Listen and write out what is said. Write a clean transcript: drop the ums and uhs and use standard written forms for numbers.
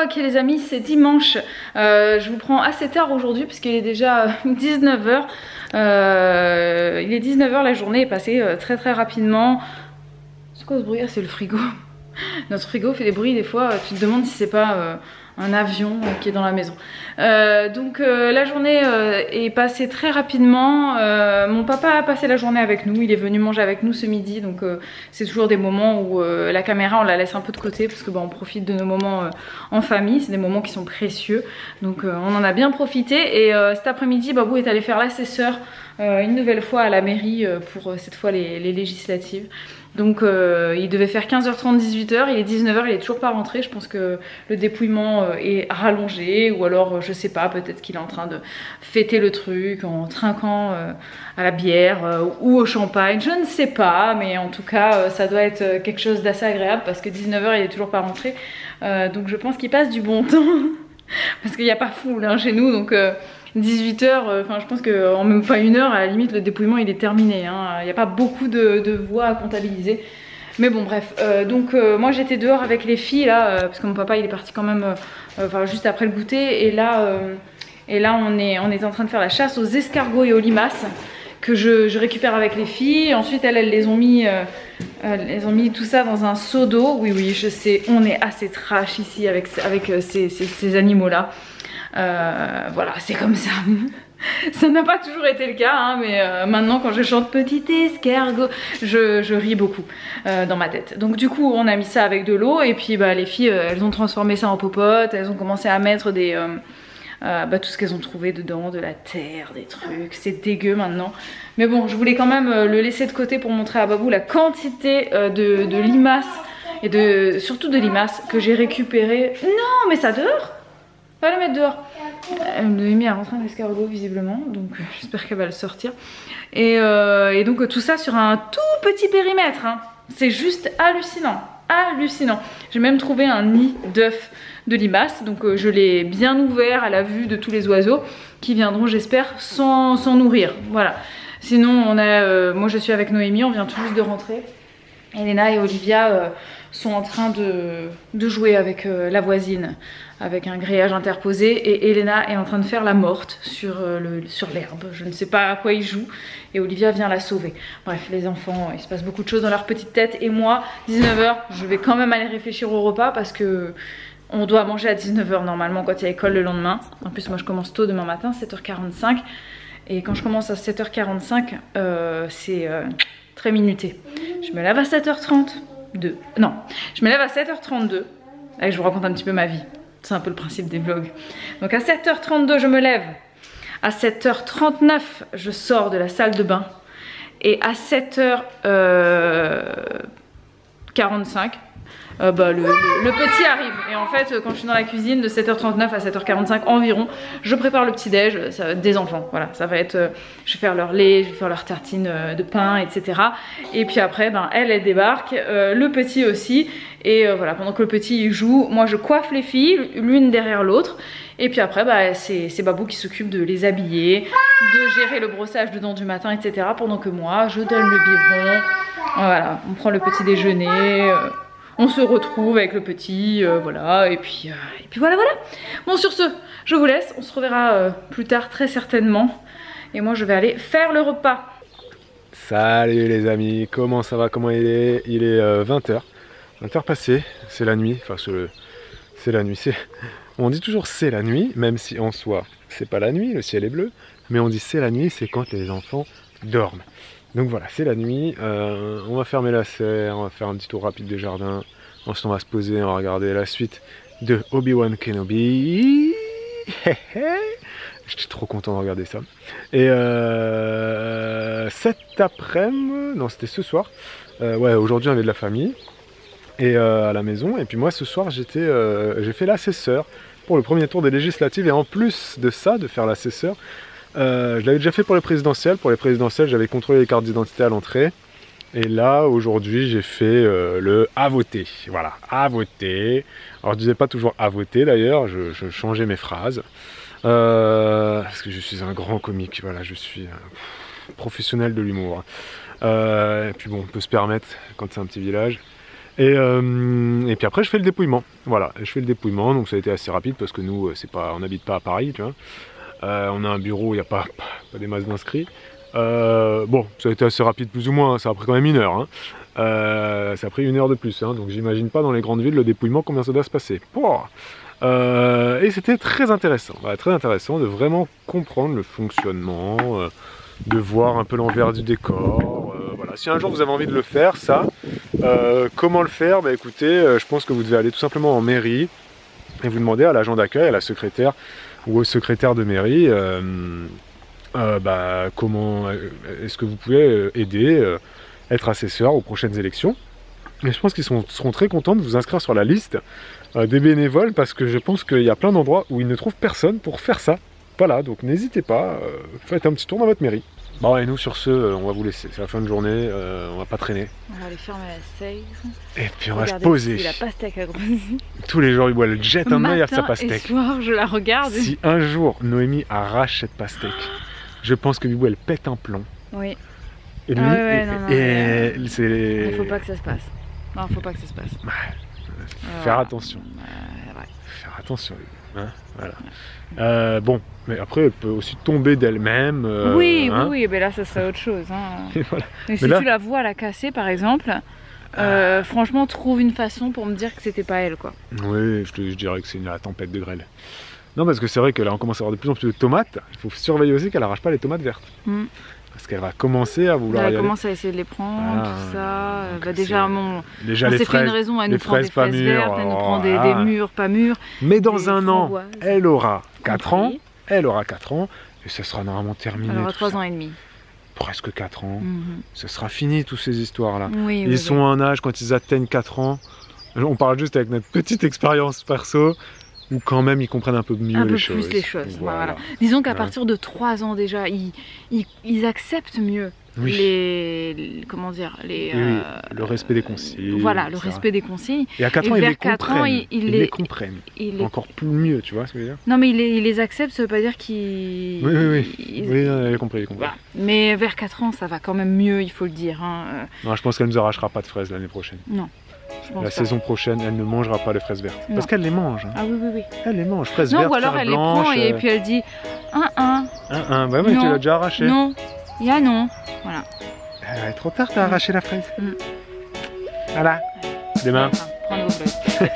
Ok les amis, c'est dimanche. Je vous prends assez tard aujourd'hui parce qu'il est déjà 19 h. Il est 19 h, la journée est passée très rapidement. C'est quoi ce bruit? Ah, c'est le frigo. Notre frigo fait des bruits des fois, tu te demandes si c'est pas un avion qui est dans la maison. La journée est passée très rapidement. Mon papa a passé la journée avec nous, il est venu manger avec nous ce midi, donc c'est toujours des moments où la caméra on la laisse un peu de côté parce que on profite de nos moments en famille, c'est des moments qui sont précieux, donc on en a bien profité. Et cet après-midi Babou est allé faire l'assesseur une nouvelle fois à la mairie pour cette fois les législatives. Donc il devait faire 15h30, 18h, il est 19 h, il est toujours pas rentré. Je pense que le dépouillement est rallongé, ou alors je sais pas, peut-être qu'il est en train de fêter le truc en trinquant à la bière ou au champagne, je ne sais pas, mais en tout cas ça doit être quelque chose d'assez agréable parce que 19 h il est toujours pas rentré. Donc je pense qu'il passe du bon temps parce qu'il n'y a pas foule hein, chez nous, donc 18 h, enfin je pense qu'en même pas une heure, à la limite le dépouillement il est terminé, hein. Il n'y a pas beaucoup de voix à comptabiliser. Mais bon bref, moi j'étais dehors avec les filles là, parce que mon papa il est parti quand même juste après le goûter. Et là on est en train de faire la chasse aux escargots et aux limaces que je récupère avec les filles. Ensuite elles les ont mis tout ça dans un seau d'eau. Oui je sais, on est assez trash ici avec ces animaux là. Voilà, c'est comme ça. Ça n'a pas toujours été le cas, hein, mais maintenant quand je chante petit escargot, je ris beaucoup dans ma tête. Donc du coup on a mis ça avec de l'eau et puis les filles elles ont transformé ça en popote, elles ont commencé à mettre des tout ce qu'elles ont trouvé dedans, de la terre, des trucs, c'est dégueu maintenant. Mais bon, je voulais quand même le laisser de côté pour montrer à Babou la quantité de limaces et surtout de limaces que j'ai récupérées. Non mais ça dehors, va la mettre dehors. Noémie a rentré un escargot visiblement, donc j'espère qu'elle va le sortir. Et donc tout ça sur un tout petit périmètre, hein. C'est juste hallucinant, hallucinant. J'ai même trouvé un nid d'œufs de limaces, donc je l'ai bien ouvert à la vue de tous les oiseaux qui viendront, j'espère, s'en nourrir. Voilà. Sinon moi je suis avec Noémie, on vient tout juste de rentrer. Elena et Olivia sont en train de jouer avec la voisine, avec un grillage interposé, et Elena est en train de faire la morte sur l'herbe. Je ne sais pas à quoi ils jouent et Olivia vient la sauver. Bref, les enfants, il se passe beaucoup de choses dans leur petite tête, et moi, 19 h, je vais quand même aller réfléchir au repas parce que on doit manger à 19 h normalement quand il y a école le lendemain. En plus moi je commence tôt demain matin, 7h45, et quand je commence à 7h45 c'est très minuté. Je me lève à 7h32. Non, je me lève à 7h32. Allez, je vous raconte un petit peu ma vie. C'est un peu le principe des vlogs. Donc à 7h32, je me lève. À 7h39, je sors de la salle de bain. Et à 7h45, le petit arrive. Et en fait quand je suis dans la cuisine de 7h39 à 7h45 environ, je prépare le petit déj des enfants. Voilà, ça va être je vais faire leur lait, je vais faire leur tartine de pain, etc. Et puis après elle débarque, le petit aussi. Et voilà, pendant que le petit il joue, moi je coiffe les filles l'une derrière l'autre. Et puis après c'est Babou qui s'occupe de les habiller, de gérer le brossage de dents du matin, etc. Pendant que moi je donne le biberon. Voilà, on prend le petit déjeuner, on se retrouve avec le petit, voilà, et puis voilà. Bon, sur ce, je vous laisse, on se reverra plus tard très certainement. Et moi je vais aller faire le repas. Salut les amis, comment ça va, comment il est? Il est 20 h, 20 h passées, c'est la nuit, enfin c'est la nuit, on dit toujours c'est la nuit, même si en soi c'est pas la nuit, le ciel est bleu, mais on dit c'est la nuit, c'est quand les enfants dorment. Donc voilà, c'est la nuit, on va fermer la serre, on va faire un petit tour rapide des jardins, ensuite on va se poser, on va regarder la suite de Obi-Wan Kenobi. J'étais trop content de regarder ça. Et cet après-midi, non c'était ce soir, ouais aujourd'hui on avait de la famille, et à la maison, et puis moi ce soir j'ai fait l'assesseur pour le premier tour des législatives, et en plus de ça, de faire l'assesseur, je l'avais déjà fait pour les présidentielles. Pour les présidentielles, j'avais contrôlé les cartes d'identité à l'entrée. Et là, aujourd'hui, j'ai fait le à voter. Voilà, à voter. Alors, je disais pas toujours à voter d'ailleurs, je changeais mes phrases. Parce que je suis un grand comique, voilà, je suis professionnel de l'humour. Et puis bon, on peut se permettre quand c'est un petit village. Et puis après je fais le dépouillement. Voilà, je fais le dépouillement, donc ça a été assez rapide parce que nous on n'habite pas à Paris, tu vois. On a un bureau, il n'y a pas des masses d'inscrits. Bon, ça a été assez rapide plus ou moins, hein, ça a pris quand même 1 heure. Hein. Ça a pris 1 heure de plus, hein, donc j'imagine pas dans les grandes villes le dépouillement combien ça doit se passer. Et c'était très intéressant de vraiment comprendre le fonctionnement, de voir un peu l'envers du décor. Voilà. Si un jour vous avez envie de le faire, comment le faire? Bah écoutez, je pense que vous devez aller tout simplement en mairie et vous demander à l'agent d'accueil, à la secrétaire ou au secrétaire de mairie, comment est-ce que vous pouvez aider, être assesseur aux prochaines élections. Et je pense qu'ils seront très contents de vous inscrire sur la liste des bénévoles parce que je pense qu'il y a plein d'endroits où ils ne trouvent personne pour faire ça. Voilà, donc n'hésitez pas, faites un petit tour dans votre mairie. Bon, et nous sur ce, on va vous laisser, c'est la fin de journée, on va pas traîner. On va aller fermer la save. Et puis on va se poser. La pastèque a grossi. Tous les jours, elle jette un œil à sa pastèque. Et soir, je la regarde. Si un jour Noémie arrache cette pastèque, je pense que Bibou elle pète un plomb. Oui. Et lui, il faut pas que ça se passe. Non, faut pas que ça se passe. Faire attention. Ouais. Faire attention. Hein, voilà. Bon, mais après elle peut aussi tomber d'elle-même. Oui, mais là ça serait autre chose. Hein. Voilà. Mais si tu la vois la casser par exemple, franchement trouve une façon pour me dire que c'était pas elle quoi. Oui, je dirais que c'est la tempête de grêle. Non, parce que c'est vrai qu'elle commence à avoir de plus en plus de tomates. Il faut surveiller aussi qu'elle arrache pas les tomates vertes. Parce qu'elle va commencer à vouloir y aller. Elle commence à essayer de les prendre, tout ça. Déjà, on s'est fait une raison, elle nous prend des fraises vertes, elle nous prend des mûres, pas mûres. Mais dans un an, elle aura 4 ans. Elle aura 4 ans. Et ça sera normalement terminé. Elle aura 3 ans et demi. Presque 4 ans. Ce sera fini, toutes ces histoires-là. Ils sont à un âge, quand ils atteignent 4 ans, on parle juste avec notre petite expérience perso, où quand même ils comprennent un peu mieux les choses. Un peu plus les choses, voilà. Disons qu'à partir de 3 ans déjà, ils acceptent mieux comment dire, le respect des consignes. Voilà, le respect des consignes. Et à 4 ans, ils les comprennent. Encore plus mieux, tu vois ce que je veux dire? Non, mais ils les acceptent, ça veut pas dire qu'ils... Oui, j'ai compris. Voilà. Mais vers 4 ans, ça va quand même mieux, il faut le dire. Hein. Non, je pense qu'elle nous arrachera pas de fraises l'année prochaine. Non. La saison prochaine, elle ne mangera pas les fraises vertes. Parce qu'elle les mange. Hein. Ah oui. Elle les mange, fraises vertes, ou alors elle blanches, les prend et puis elle dit bah oui, tu l'as déjà arraché. Non, non. Voilà. Trop tard, t'as arraché la fraise. Voilà. Des mains. Prends vos feuilles.